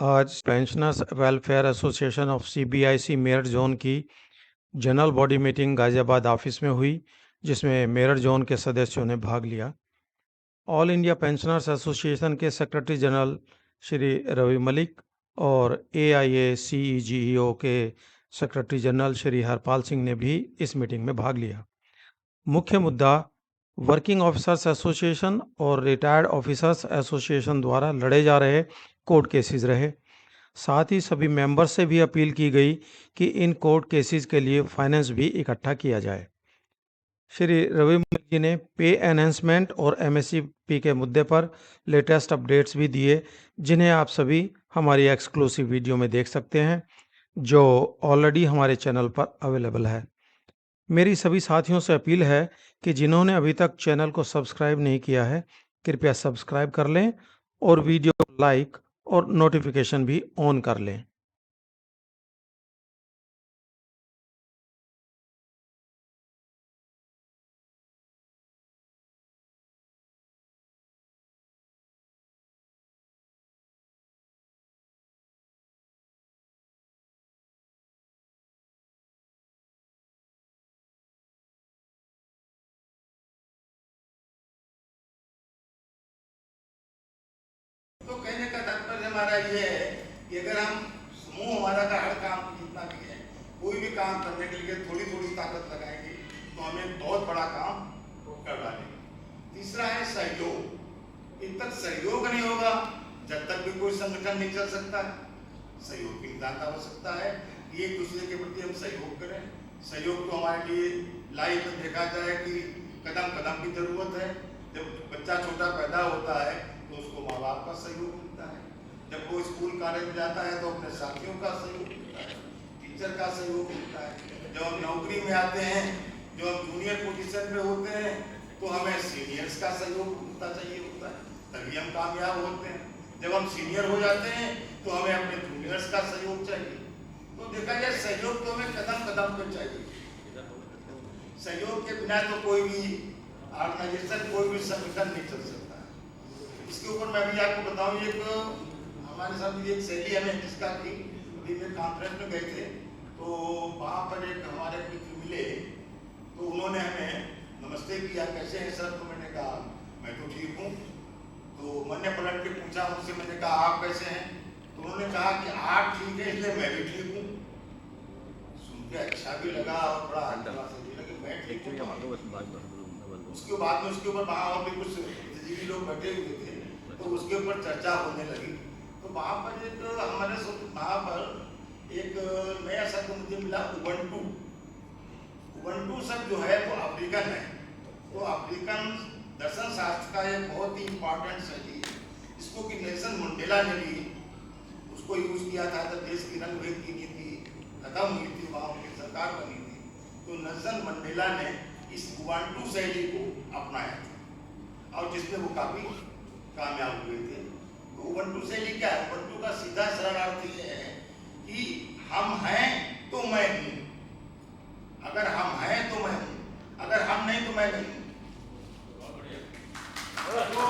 आज pensioners welfare association of CBIC Meerut zone की general body meeting Ghaziabad office में हुई, जिसमें मेरठ जोन के सदस्यों ने भाग लिया। ऑल इंडिया पेंशनर्स एसोसिएशन के सेक्रेटरी जनरल श्री रवि मलिक और AIA-CEGEO के सेक्रेटरी जनरल श्री हरपाल सिंह ने भी इस मीटिंग में भाग लिया। मुख्य मुद्दा वर्किंग ऑफिसर्स एसोसिएशन और रिटायर्ड ऑफिसर्स एसोसिएशन द्वारा लड़े जा रहे कोर्ट केसेस रहे। साथ ही सभी मेंबर्स से भी अपील की गई कि इन कोर्ट केसेस के लिए फाइनेंस भी इकट्ठा किया जाए। श्री रवि मलिक जी ने पे एनहेंसमेंट और MSCP के मुद्दे पर लेटेस्ट अपडेट्स भी दिए, जिन्हें आप सभी हमारी एक्सक्लूसिव वीडियो में देख सकते हैं, जो ऑलरेडी हमारे चैनल पर अवेलेबल है। मेरी सभी साथियों से अपील है कि जिन्होंने अभी तक चैनल को सब्सक्राइब नहीं किया है, कृपया सब्सक्राइब कर लें और वीडियो को लाइक और नोटिफिकेशन भी ऑन कर लें। तो कहने का तात्पर्य हमारा ये है कि अगर हम समूह हमारा का हर काम जितना भी है, कोई भी काम करने के लिए थोड़ी थोड़ी ताकत लगाएंगे तो हमें बहुत बड़ा काम कर डालेंगे। तीसरा है सहयोग। जब तक सहयोग नहीं होगा, जब तक भी कोई संगठन नहीं चल सकता है। सहयोग की नितांत आवश्यकता है कि एक दूसरे के प्रति हम सहयोग करें। सहयोग तो हमारे लिए लाइफ में देखा जाए कि कदम कदम की जरूरत है। जब बच्चा छोटा पैदा होता है तो उसको माँ बाप का सहयोग मिलता है। जब वो स्कूल कॉलेज में जाता है तो अपने साथियों का सहयोग मिलता है, टीचर का सहयोग मिलता है। जब हम नौकरी में आते हैं, जो हम जूनियर पोजीशन पे होते हैं, तो हमें सीनियर्स का सहयोग मिलता चाहिए होता है, तभी हम कामयाब होते हैं। जब हम सीनियर हो जाते हैं तो हमें अपने जूनियर्स का सहयोग चाहिए। तो देखा जाए सहयोग तो हमें कदम कदम पे चाहिए। सहयोग के बिना तो कोई भी ऑर्गेनाइजेशन, कोई भी संगठन नहीं चल सकता। इसके ऊपर मैं भी आपको बताऊं, एक हमारे साथ एक सहेली हमें जिसका की अभी में कॉन्फ्रेंस में गए थे, तो वहाँ पर एक हमारे मित्र मिले, तो उन्होंने हमें नमस्ते किया, कैसे हैं सर? तो मैंने कहा मैं तो ठीक हूँ। तो मैंने पलट के पूछा उनसे, मैंने कहा आप कैसे हैं? तो उन्होंने कहा कि आप ठीक है इसलिए मैं भी ठीक हूँ। सुन के अच्छा भी लगा और बड़ा हल्का सा भी लगा, मैं ठीक हूँ। उसके बाद में उसके ऊपर वहाँ और भी कुछ बुद्धिजीवी लोग बैठे हुए थे, तो उसके ऊपर चर्चा होने लगी। तो वहाँ पर एक हमारे वहाँ पर एक नया शब्द मुझे मिला, उबंटू। उबंटू शब्द जो है वो अफ्रीकन है। तो अफ्रीकन दर्शन शास्त्र का एक बहुत ही इम्पोर्टेंट शब्द है। इसको कि नेल्सन मंडेला ने भी उसको यूज किया था जब देश की रंग-भेद की नीति खत्म हुई थी, वहाँ उनकी सरकार बनी थी। तो नेल्सन मंडेला ने इस उबंटू शैली को अपनाया था और जिसमें वो काफी कामयाब हुए थे। तो उबंटू शैली क्या है? उबंटू का सीधा सरल अर्थ ये है कि हम हैं तो मैं हूँ, अगर हम हैं तो मैं हूँ, अगर हम नहीं तो मैं नहीं हूँ। तो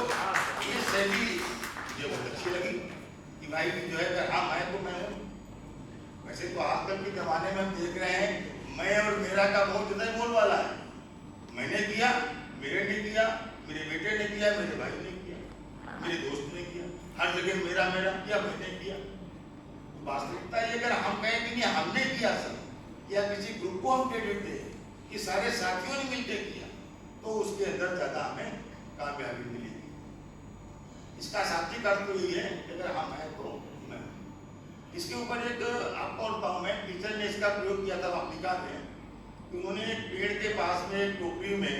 ये शैली मुझे बहुत अच्छी लगी कि भाई जो है अगर हम हैं तो मैं हूँ। वैसे तो आजकल के जमाने में हम देख रहे हैं मैं और मेरा का बहुत ज्यादा बोल वाला है। मैंने किया, मेरे ने किया, मेरे बेटे ने किया, मेरे भाई ने किया, मेरे दोस्त ने किया, हर जगह मेरा मेरा किया, मैंने किया। वास्तविकता ये अगर हम कहें कि नहीं हमने किया सर, या किसी ग्रुप को हम क्रेडिट दें कि सारे साथियों ने मिलकर किया, तो उसके अंदर ज्यादा हमें कामयाबी मिलेगी। इसका शाब्दिक अर्थ तो ये है कि अगर हम हैं तो मैं। इसके ऊपर एक आपको बताऊं, मैं टीचर ने इसका प्रयोग किया था अफ्रीका में। उन्होंने एक पेड़ के पास में एक टोकरी में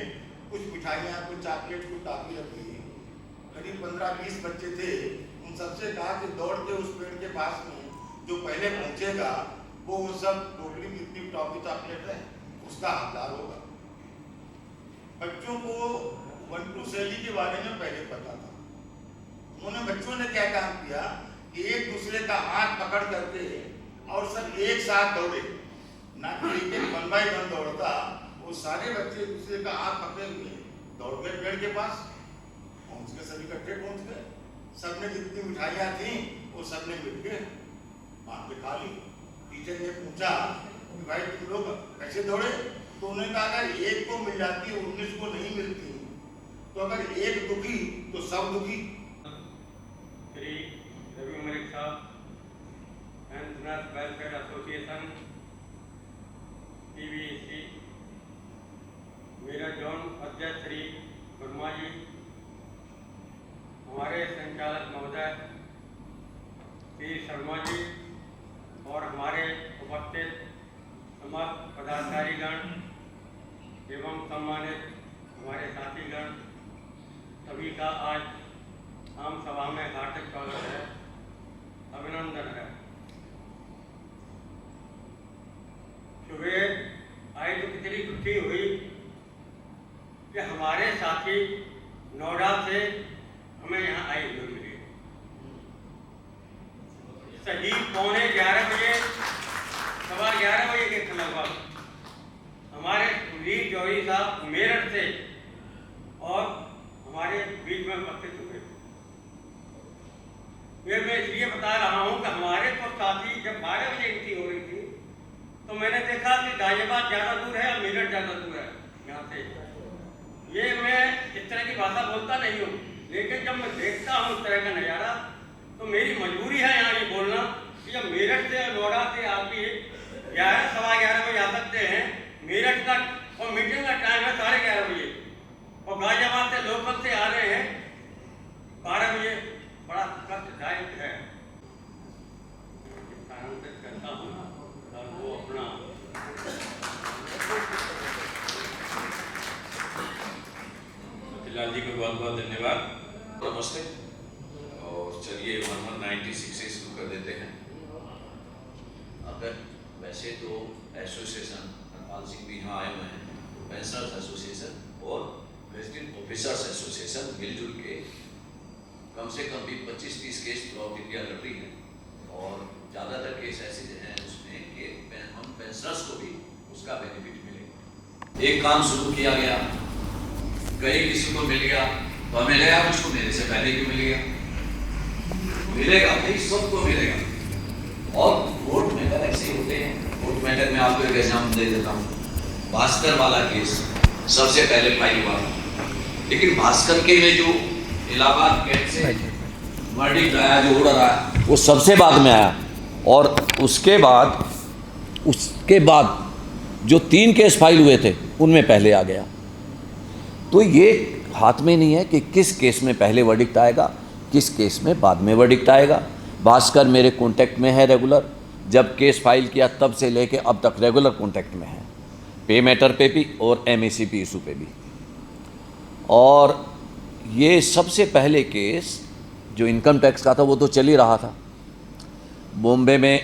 कुछ मिठाइयाँ, कुछ चॉकलेट, कुछ टॉफी रखी। करीब 15-20 बच्चे थे। उन सबसे कहा कि दौड़ के उस पेड़ के पास में जो पहले पहुंचेगा वो सब टोकरी में जितनी टॉफी चॉकलेट है उसका हकदार होगा। बच्चों को उबंटू शैली के बारे में पहले पता था। उन्होंने बच्चों ने क्या काम किया कि एक दूसरे का हाथ पकड़ करके और सब एक साथ दौड़े, ना कि एक 1 by 1 दौड़ता। वो सारे बच्चे दूसरे का हाथ पकड़े हुए दौड़ गए पेड़ के पास, पहुंच गए, सभी इकट्ठे पहुंच गए। सबने जितनी मिठाइयाँ थी वो सब ने मिल के बात पे खा ली। टीचर ने पूछा कि भाई तुम लोग कैसे दौड़े, तो उन्होंने कहा अगर एक को मिल जाती है 19 को नहीं मिलती, तो अगर एक दुखी तो सब दुखी। श्री रवि मलिक साहब pensioners welfare association PVEC Meerut zone अध्यक्ष श्री वर्मा जी, हमारे संचालक महोदय श्री शर्मा जी और हमारे उपस्थित समस्त पदाधिकारीगण एवं सम्मानित हमारे साथीगण सभी का आज आम सभा में हार्दिक स्वागत है, अभिनंदन है। सुबह आई तो कितनी खुशी हुई कि हमारे साथी नोएडा से हमें यहाँ आए हुए मिले। सही 11:15 बजे, 11:15 बजे के लगभग हमारे सुधीर जौहरी साहब मेरठ से और हमारे बीच में उपस्थित हुए। ये मैं इसलिए बता रहा हूँ कि हमारे तो साथी जब 12 बजे एंट्री हो रही थी तो मैंने देखा कि गाजियाबाद ज़्यादा दूर है और मेरठ ज़्यादा दूर है यहाँ से। ये मैं इस तरह की भाषा बोलता नहीं हूँ, लेकिन जब मैं देखता हूँ इस तरह का नज़ारा तो मेरी मजबूरी है यहाँ ये बोलना कि जब मेरठ से नोएडा से आप भी 11, 11:15 बजे आ सकते हैं मेरठ तक और मीटिंग का टाइम है 11:30 बजे और गाजियाबाद से लोकल से आ रहे हैं 12 बजे, बड़ा कष्टदायक है। स्थानांतरित करता हूँ और वो अपना लाल जी को बहुत बहुत धन्यवाद। नमस्ते। और चलिए 1196 से शुरू कर देते हैं। अगर वैसे तो एसोसिएशन हरपाल सिंह भी यहाँ आए हुए हैं, पेंशनर्स एसोसिएशन और रेजिडेंट ऑफिसर्स एसोसिएशन मिलजुल के कम से कम भी 25-30 केस थ्रू आउट इंडिया लड़ रही है और ज़्यादातर केस ऐसे हैं उसमें कि हम पेंशनर्स को भी उसका बेनिफिट मिले। एक काम शुरू किया गया, कहीं किसी को मिल गया तो हमें लगा मुझको मेरे से पहले क्यों मिल गया, मिलेगा भाई, सबको मिलेगा। और कोर्ट मैटर ऐसे होते हैं। कोर्ट मैटर में आपको एक एग्जाम्पल दे देता हूँ। भास्कर वाला केस सबसे पहले फाइल हुआ, लेकिन भास्कर के में जो इलाहाबाद कैंट से वर्डिक्ट आया, जो ऑर्डर आया, वो सबसे बाद में आया। और उसके बाद जो 3 केस फाइल हुए थे उनमें पहले आ गया। तो ये हाथ में नहीं है कि किस केस में पहले वर्डिक्ट आएगा, किस केस में बाद में वर्डिक्ट आएगा। भास्कर मेरे कांटेक्ट में है रेगुलर, जब केस फाइल किया तब से लेके अब तक रेगुलर कांटेक्ट में है, पे मैटर पे भी और MACP इशू पे भी। और ये सबसे पहले केस जो इनकम टैक्स का था वो तो चल ही रहा था। बॉम्बे में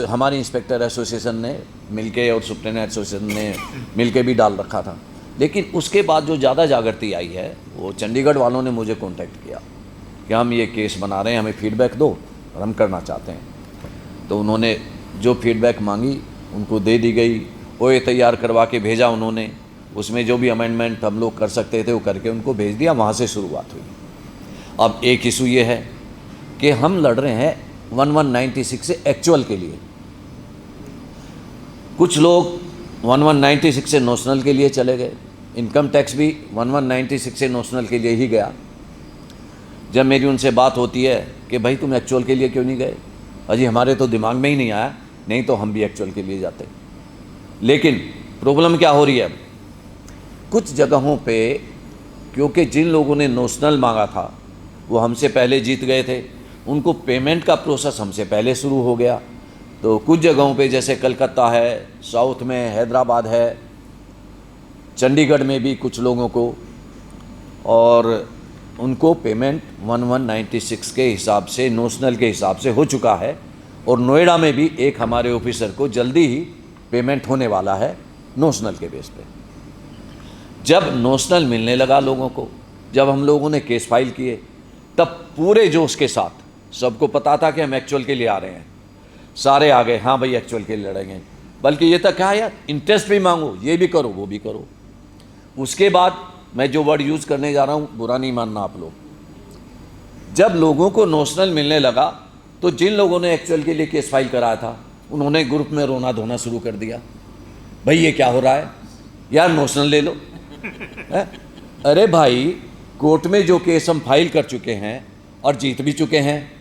हमारी इंस्पेक्टर एसोसिएशन ने मिलके और सुप्रीटेंडेंट एसोसिएशन ने मिलके भी डाल रखा था। लेकिन उसके बाद जो ज़्यादा जागृति आई है वो चंडीगढ़ वालों ने मुझे कांटेक्ट किया कि हम ये केस बना रहे हैं, हमें फीडबैक दो और हम करना चाहते हैं। तो उन्होंने जो फीडबैक मांगी उनको दे दी गई, OA तैयार करवा के भेजा उन्होंने, उसमें जो भी अमेंडमेंट हम लोग कर सकते थे वो करके उनको भेज दिया। वहाँ से शुरुआत हुई। अब एक इशू ये है कि हम लड़ रहे हैं 1196 से एक्चुअल के लिए। कुछ लोग 1196 से नोशनल के लिए चले गए, इनकम टैक्स भी 1196 से नोशनल के लिए ही गया। जब मेरी उनसे बात होती है कि भाई तुम एक्चुअल के लिए क्यों नहीं गए, अजी हमारे तो दिमाग में ही नहीं आया, नहीं तो हम भी एक्चुअल के लिए जाते। लेकिन प्रॉब्लम क्या हो रही है, कुछ जगहों पे क्योंकि जिन लोगों ने नोशनल मांगा था वो हमसे पहले जीत गए थे, उनको पेमेंट का प्रोसेस हमसे पहले शुरू हो गया। तो कुछ जगहों पे जैसे कलकत्ता है, साउथ में हैदराबाद है, चंडीगढ़ में भी कुछ लोगों को, और उनको पेमेंट 1196 के हिसाब से, नोशनल के हिसाब से हो चुका है। और नोएडा में भी एक हमारे ऑफिसर को जल्दी ही पेमेंट होने वाला है नोशनल के बेस पे। जब नोशनल मिलने लगा लोगों को, जब हम लोगों ने केस फाइल किए, तब पूरे जोश के साथ सबको पता था कि हम एक्चुअल के लिए आ रहे हैं, सारे आ गए, हाँ भाई एक्चुअल के लिए लड़ेंगे। बल्कि ये तक कहा यार इंटरेस्ट भी मांगो, ये भी करो वो भी करो। उसके बाद मैं जो वर्ड यूज़ करने जा रहा हूँ बुरा नहीं मानना आप लोग, जब लोगों को नोशनल मिलने लगा तो जिन लोगों ने एक्चुअल के लिए केस फाइल कराया था उन्होंने ग्रुप में रोना धोना शुरू कर दिया, भाई ये क्या हो रहा है यार, नोशनल ले लो। है? अरे भाई, कोर्ट में जो केस हम फाइल कर चुके हैं और जीत भी चुके हैं,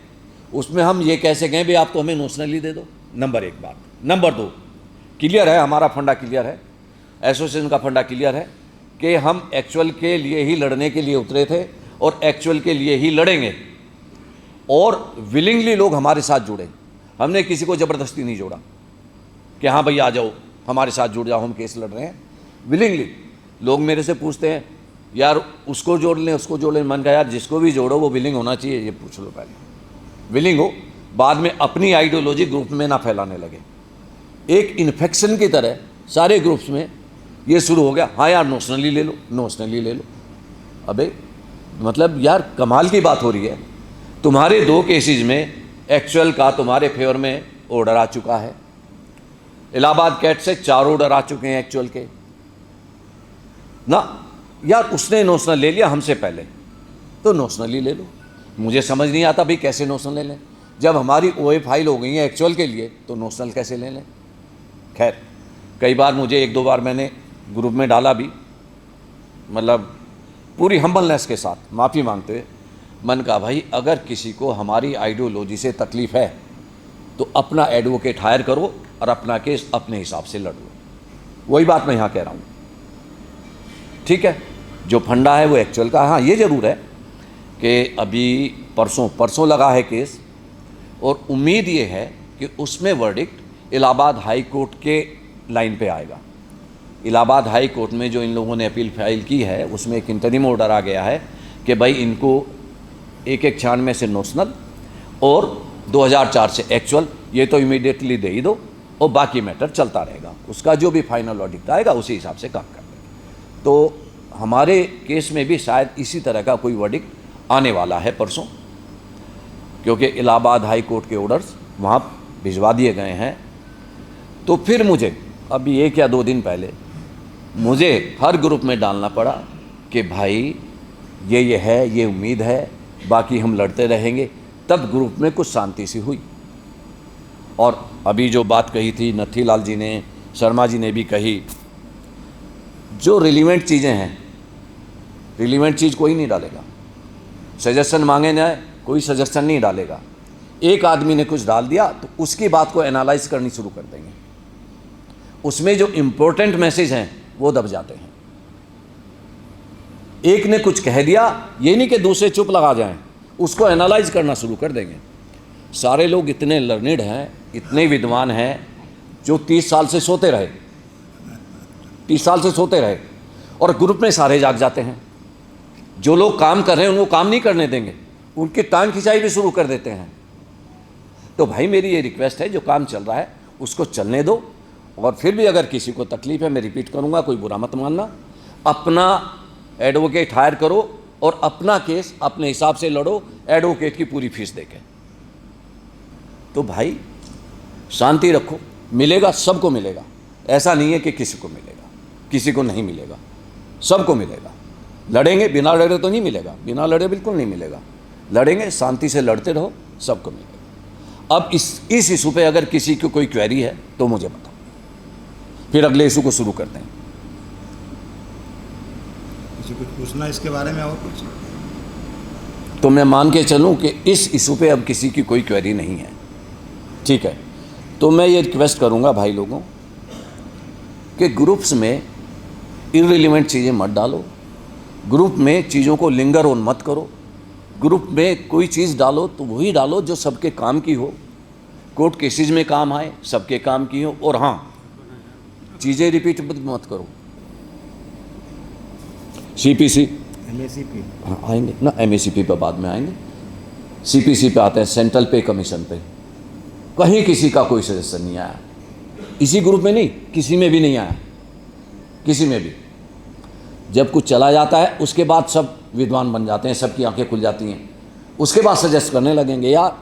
उसमें हम ये कैसे गए भी आप तो हमें नोशनल ही दे दो। नंबर 1 बात। नंबर 2, क्लियर है, हमारा फंडा क्लियर है, एसोसिएशन का फंडा क्लियर है कि हम एक्चुअल के लिए ही लड़ने के लिए उतरे थे और एक्चुअल के लिए ही लड़ेंगे, और विलिंगली लोग हमारे साथ जुड़े। हमने किसी को ज़बरदस्ती नहीं जोड़ा कि हाँ भाई आ जाओ हमारे साथ जुड़ जाओ, हम केस लड़ रहे हैं। विलिंगली लोग मेरे से पूछते हैं यार उसको जोड़ लें उसको जोड़ लें, मन का यार जिसको भी जोड़ो वो विलिंग होना चाहिए, ये पूछ लो पहले, विलिंग हो, बाद में अपनी आइडियोलॉजी ग्रुप में ना फैलाने लगे। एक इन्फेक्शन की तरह सारे ग्रुप्स में ये शुरू हो गया, हाँ यार नोशनली ले लो, नोशनली ले लो। अबे मतलब यार कमाल की बात हो रही है, तुम्हारे 2 केसेस में एक्चुअल का तुम्हारे फेवर में ऑर्डर आ चुका है, इलाहाबाद कैट से 4 ऑर्डर आ चुके हैं एक्चुअल के ना यार, उसने नोशनल ले लिया हमसे पहले, तो नोशनल ही ले लो। मुझे समझ नहीं आता भाई कैसे नोशनल ले लें, जब हमारी ओए फाइल हो गई है एक्चुअल के लिए तो नोशनल कैसे ले लें। खैर कई बार मुझे 1-2 बार मैंने ग्रुप में डाला भी, मतलब पूरी हम्बलनेस के साथ माफ़ी मांगते हुए, मन का भाई अगर किसी को हमारी आइडियोलॉजी से तकलीफ़ है तो अपना एडवोकेट हायर करो और अपना केस अपने हिसाब से लड़ लो। वही बात मैं यहाँ कह रहा हूँ, ठीक है। जो फंडा है वो एक्चुअल का, हाँ ये ज़रूर है कि अभी परसों लगा है केस, और उम्मीद ये है कि उसमें वर्डिक्ट इलाहाबाद हाई कोर्ट के लाइन पे आएगा। इलाहाबाद हाई कोर्ट में जो इन लोगों ने अपील फाइल की है उसमें एक इंटरिम ऑर्डर आ गया है कि भाई इनको 196 से नोशनल और 2004 से एक्चुअल, ये तो इमीडिएटली दे ही दो और बाकी मैटर चलता रहेगा, उसका जो भी फाइनल वर्डिक्ट आएगा उसी हिसाब से काम कर लेंगे। तो हमारे केस में भी शायद इसी तरह का कोई वर्डिक्ट आने वाला है परसों, क्योंकि इलाहाबाद हाई कोर्ट के ऑर्डर्स वहाँ भिजवा दिए गए हैं। तो फिर मुझे अभी 1 या 2 दिन पहले मुझे हर ग्रुप में डालना पड़ा कि भाई ये है, ये उम्मीद है, बाकी हम लड़ते रहेंगे। तब ग्रुप में कुछ शांति सी हुई। और अभी जो बात कही थी नथीलाल जी ने, शर्मा जी ने भी कही, जो रिलीवेंट चीज़ें हैं, रिलीवेंट चीज़ कोई नहीं डालेगा। सजेशन मांगे जाए कोई सजेशन नहीं डालेगा। एक आदमी ने कुछ डाल दिया तो उसकी बात को एनालाइज करनी शुरू कर देंगे, उसमें जो इम्पोर्टेंट मैसेज हैं वो दब जाते हैं। एक ने कुछ कह दिया, ये नहीं कि दूसरे चुप लगा जाएं, उसको एनालाइज करना शुरू कर देंगे। सारे लोग इतने लर्निड हैं, इतने विद्वान हैं, जो 30 साल से सोते रहे, 30 साल से सोते रहे, और ग्रुप में सारे जाग जाते हैं। जो लोग काम कर रहे हैं उनको काम नहीं करने देंगे, उनकी टांग खिंचाई भी शुरू कर देते हैं। तो भाई मेरी ये रिक्वेस्ट है, जो काम चल रहा है उसको चलने दो, और फिर भी अगर किसी को तकलीफ है, मैं रिपीट करूँगा, कोई बुरा मत मानना, अपना एडवोकेट हायर करो और अपना केस अपने हिसाब से लड़ो, एडवोकेट की पूरी फीस देके। तो भाई शांति रखो, मिलेगा, सबको मिलेगा। ऐसा नहीं है कि किसी को मिलेगा, किसी को नहीं मिलेगा, सबको मिलेगा। लड़ेंगे, बिना लड़े तो नहीं मिलेगा, बिना लड़े बिल्कुल नहीं मिलेगा। लड़ेंगे, शांति से लड़ते रहो, सबको मिलेगा। अब इस इशू पे अगर किसी को कोई क्वेरी है तो मुझे बताओ, फिर अगले इशू को शुरू करते हैं। कुछ पूछना इसके बारे में और कुछ? तो मैं मान के चलूं कि इस इशू पे अब किसी की कोई क्वेरी नहीं है, ठीक है। तो मैं ये रिक्वेस्ट करूंगा भाई लोगों कि ग्रुप्स में इररिलेवेंट चीज़ें मत डालो, ग्रुप में चीज़ों को लिंगर ऑन मत करो। ग्रुप में कोई चीज़ डालो तो वही डालो जो सबके काम की हो, कोर्ट केसेज में काम आए, सबके काम की हो। और हाँ, चीज़ें रिपीट मत करो। CPC, MACP, हाँ आएंगे ना, MACP पे बाद में आएंगे, CPC पे आते हैं, सेंट्रल पे कमीशन पे। कहीं किसी का कोई सजेशन नहीं आया, इसी ग्रुप में नहीं, किसी में भी नहीं आया, किसी में भी। जब कुछ चला जाता है उसके बाद सब विद्वान बन जाते हैं, सबकी आंखें खुल जाती हैं, उसके बाद सजेस्ट करने लगेंगे, यार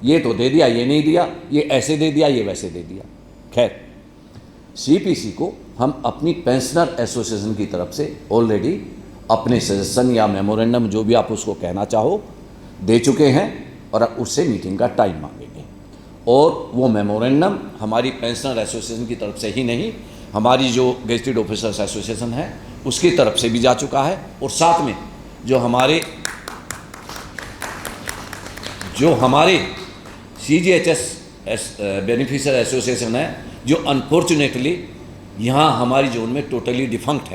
ये तो दे दिया, ये नहीं दिया, ये ऐसे दे दिया, ये वैसे दे दिया। खैर, CPC को हम अपनी पेंशनर एसोसिएशन की तरफ से ऑलरेडी अपने सजेशन या मेमोरेंडम, जो भी आप उसको कहना चाहो, दे चुके हैं, और उससे मीटिंग का टाइम मांगेंगे। और वो मेमोरेंडम हमारी पेंशनर एसोसिएशन की तरफ से ही नहीं, हमारी जो गेजेटेड ऑफिसर्स एसोसिएशन है उसकी तरफ से भी जा चुका है, और साथ में जो हमारे CGHS बेनिफिशियर एसोसिएशन है, जो अनफॉर्चुनेटली यहाँ हमारी जोन में टोटली डिफंक्ट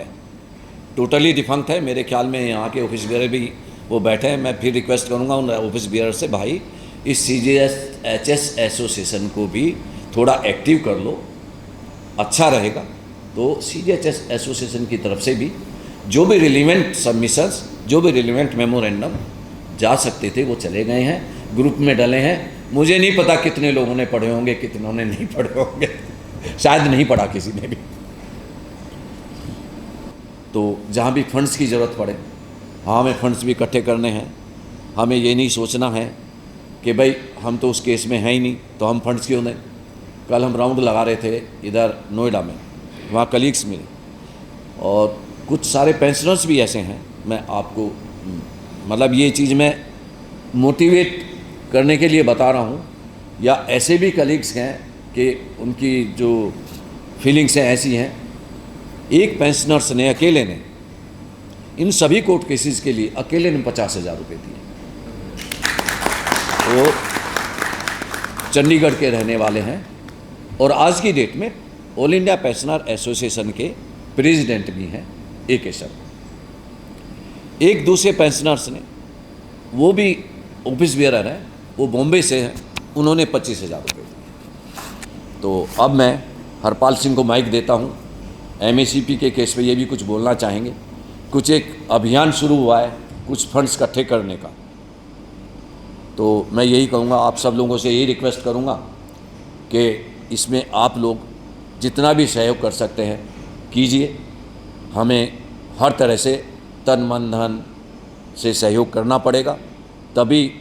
है। मेरे ख्याल में यहाँ के ऑफिस बियर भी वो बैठे हैं। मैं फिर रिक्वेस्ट करूँगा उन ऑफिस बियर से, भाई इस CGHS एसोसिएशन को भी थोड़ा एक्टिव कर लो, अच्छा रहेगा। तो CGHS एसोसिएशन की तरफ से भी जो भी रिलेवेंट सबमिशंस, जो भी रिलेवेंट मेमोरेंडम जा सकते थे वो चले गए हैं, ग्रुप में डले हैं। मुझे नहीं पता कितने लोगों ने पढ़े होंगे, कितनों ने नहीं पढ़े होंगे, शायद नहीं पढ़ा किसी ने भी। तो जहाँ भी फंड्स की ज़रूरत पड़े, हाँ, हमें फंड्स भी इकट्ठे करने हैं। हमें ये नहीं सोचना है कि भाई हम तो उस केस में हैं ही नहीं तो हम फंड्स क्यों दें। कल हम राउंड लगा रहे थे इधर नोएडा में, वहाँ कलीग्स मिले और कुछ सारे पेंशनर्स भी ऐसे हैं। मैं आपको मतलब ये चीज़ मैं मोटिवेट करने के लिए बता रहा हूँ, या ऐसे भी कलीग्स हैं कि उनकी जो फीलिंग्स हैं ऐसी हैं। एक पेंशनर्स ने अकेले ने इन सभी कोर्ट केसेस के लिए अकेले ने 50,000 रुपये दिए। वो चंडीगढ़ के रहने वाले हैं और आज की डेट में ऑल इंडिया पेंशनर एसोसिएशन के प्रेसिडेंट भी हैं AK शर्मा। एक दूसरे पेंशनर्स ने, वो भी ऑफिस बियरर हैं, वो बॉम्बे से हैं, उन्होंने 25,000 रुपये दिए। तो अब मैं हरपाल सिंह को माइक देता हूँ। MACP के केस पे ये भी कुछ बोलना चाहेंगे। कुछ एक अभियान शुरू हुआ है कुछ फंड्स इकट्ठे करने का, तो मैं यही कहूँगा, आप सब लोगों से यही रिक्वेस्ट करूँगा कि इसमें आप लोग जितना भी सहयोग कर सकते हैं कीजिए। हमें हर तरह से तन मन धन से सहयोग करना पड़ेगा, तभी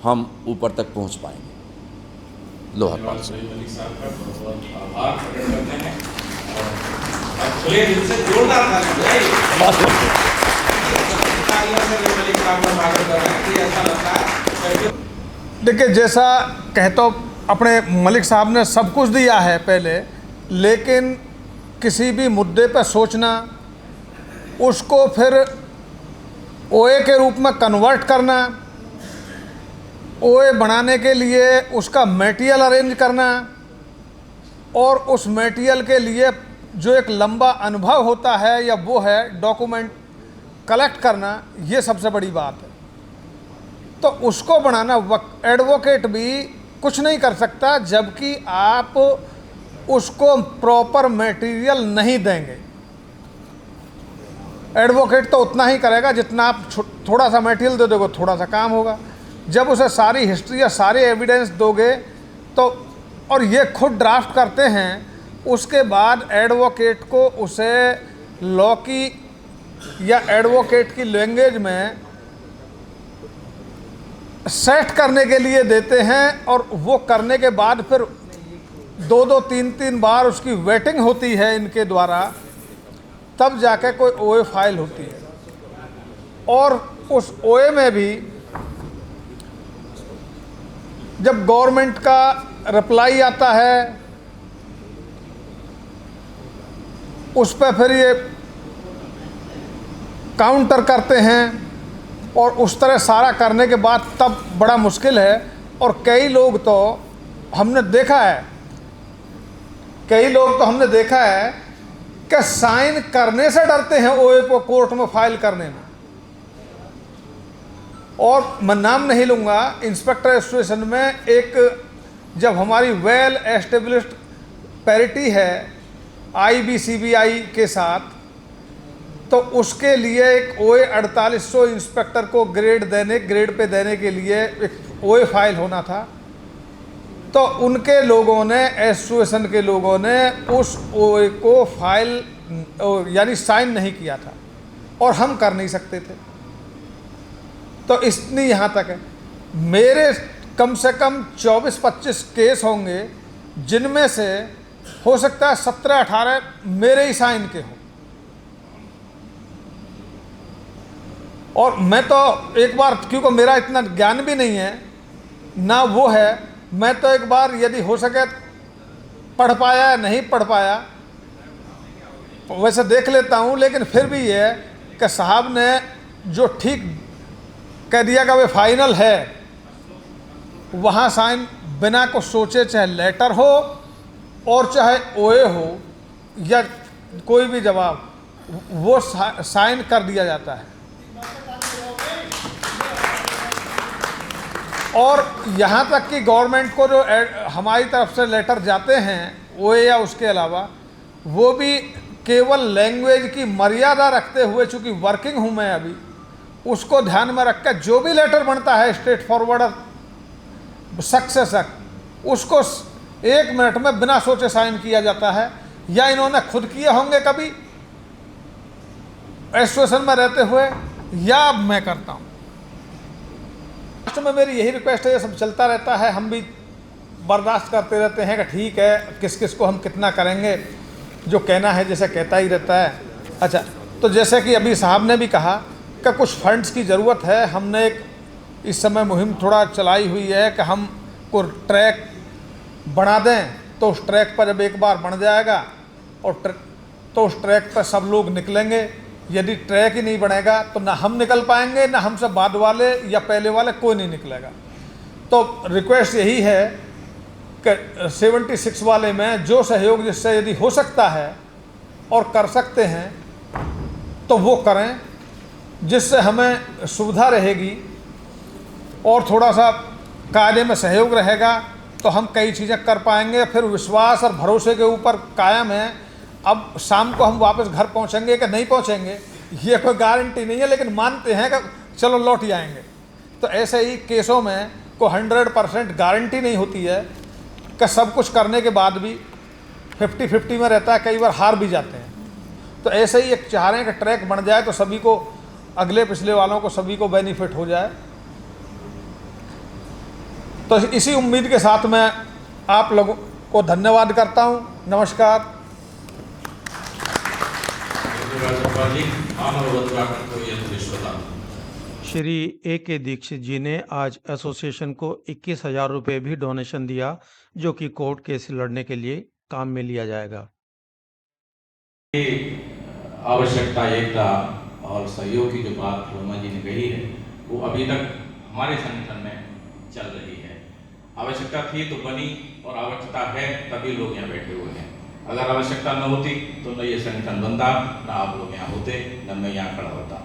हम ऊपर तक पहुँच पाएंगे। लो हरपाल सिंह। खुले दिल से जोरदार ताली बजाइए। देखिए, जैसा कहे तो अपने मलिक साहब ने सब कुछ दिया है पहले, लेकिन किसी भी मुद्दे पर सोचना, उसको फिर OA के रूप में कन्वर्ट करना, OA बनाने के लिए उसका मटेरियल अरेंज करना, और उस मटेरियल के लिए जो एक लंबा अनुभव होता है या वो है डॉक्यूमेंट कलेक्ट करना, ये सबसे बड़ी बात है। तो उसको बनाना, एडवोकेट भी कुछ नहीं कर सकता जबकि आप उसको प्रॉपर मटेरियल नहीं देंगे। एडवोकेट तो उतना ही करेगा जितना आप थोड़ा सा मटेरियल दे दोगे, थोड़ा सा काम होगा। जब उसे सारी हिस्ट्री या सारे एविडेंस दोगे तो, और ये खुद ड्राफ्ट करते हैं, उसके बाद एडवोकेट को उसे लॉ की या एडवोकेट की लैंग्वेज में सेट करने के लिए देते हैं, और वो करने के बाद फिर 2-2, 3-3 बार उसकी वेटिंग होती है इनके द्वारा, तब जाके कोई OA फाइल होती है। और उस OA में भी जब गवर्नमेंट का रिप्लाई आता है, उस पर फिर ये काउंटर करते हैं, और उस तरह सारा करने के बाद तब बड़ा मुश्किल है। और कई लोग तो हमने देखा है कि साइन करने से डरते हैं OA को कोर्ट में फाइल करने में। और मैं नाम नहीं लूँगा, इंस्पेक्टर एसोसिएशन में एक, जब हमारी वेल एस्टेब्लिश्ड पैरिटी है IBCBI के साथ, तो उसके लिए एक OA 4800 इंस्पेक्टर को ग्रेड पे देने के लिए एक OA फाइल होना था। तो उनके लोगों ने, एसोसिएशन के लोगों ने उस OA को फाइल यानी साइन नहीं किया था, और हम कर नहीं सकते थे। तो इतनी यहाँ तक है। मेरे कम से कम 24-25 केस होंगे, जिनमें से हो सकता है 17-18 मेरे ही साइन के हों। और मैं तो एक बार, क्योंकि मेरा इतना ज्ञान भी नहीं है ना वो है, मैं तो एक बार यदि हो सके पढ़ पाया नहीं पढ़ पाया वैसे देख लेता हूँ, लेकिन फिर भी ये है कि साहब ने जो ठीक कह दिया कि वे फाइनल है, वहाँ साइन बिना कुछ सोचे, चाहे लेटर हो और चाहे ओए हो या कोई भी जवाब, वो साइन कर दिया जाता है। और यहाँ तक कि गवर्नमेंट को जो हमारी तरफ से लेटर जाते हैं ओए या उसके अलावा, वो भी केवल लैंग्वेज की मर्यादा रखते हुए, चूँकि वर्किंग हूँ मैं अभी, उसको ध्यान में रख कर जो भी लेटर बनता है स्ट्रेट फॉरवर्ड शक से शक, उसको 1 मिनट में बिना सोचे साइन किया जाता है। या इन्होंने खुद किए होंगे कभी एसोसिएशन में रहते हुए, या अब मैं करता हूँ। लास्ट में मेरी यही रिक्वेस्ट है, ये सब चलता रहता है, हम भी बर्दाश्त करते रहते हैं कि ठीक है, किस किस को हम कितना करेंगे, जो कहना है जैसे कहता ही रहता है। अच्छा, तो जैसे कि अभी साहब ने भी कहा कि कुछ फंड्स की ज़रूरत है, हमने एक इस समय मुहिम थोड़ा चलाई हुई है कि हम को ट्रैक बना दें, तो उस ट्रैक पर जब एक बार बन जाएगा और तो उस ट्रैक पर सब लोग निकलेंगे। यदि ट्रैक ही नहीं बनेगा तो ना हम निकल पाएंगे, ना हमसे बाद वाले या पहले वाले कोई नहीं निकलेगा। तो रिक्वेस्ट यही है कि 76 वाले में जो सहयोग जिससे यदि हो सकता है और कर सकते हैं तो वो करें, जिससे हमें सुविधा रहेगी और थोड़ा सा कार्य में सहयोग रहेगा, तो हम कई चीज़ें कर पाएंगे। फिर विश्वास और भरोसे के ऊपर कायम है। अब शाम को हम वापस घर पहुंचेंगे कि नहीं पहुंचेंगे ये कोई गारंटी नहीं है, लेकिन मानते हैं कि चलो लौट ही आएंगे। तो ऐसे ही केसों में को 100% गारंटी नहीं होती है कि सब कुछ करने के बाद भी 50-50 में रहता है, कई बार हार भी जाते हैं। तो ऐसे ही एक चाह रहे हैं कि ट्रैक बन जाए तो सभी को, अगले पिछले वालों को सभी को बेनिफिट हो जाए। तो इसी उम्मीद के साथ मैं आप लोगों को धन्यवाद करता हूं। नमस्कार। श्री A.K. दीक्षित जी ने आज एसोसिएशन को 21,000 रुपये भी डोनेशन दिया, जो कि कोर्ट केस लड़ने के लिए काम में लिया जाएगा। आवश्यकता, एकता और सहयोग की जो बात रोमा जी ने कही है, वो अभी तक हमारे संगठन में चल रही है। आवश्यकता थी तो बनी, और आवश्यकता है तभी लोग यहाँ बैठे हुए हैं। अगर आवश्यकता न होती तो न ये संगठन बनता, न आप लोग यहाँ होते, न मैं यहाँ खड़ा होता।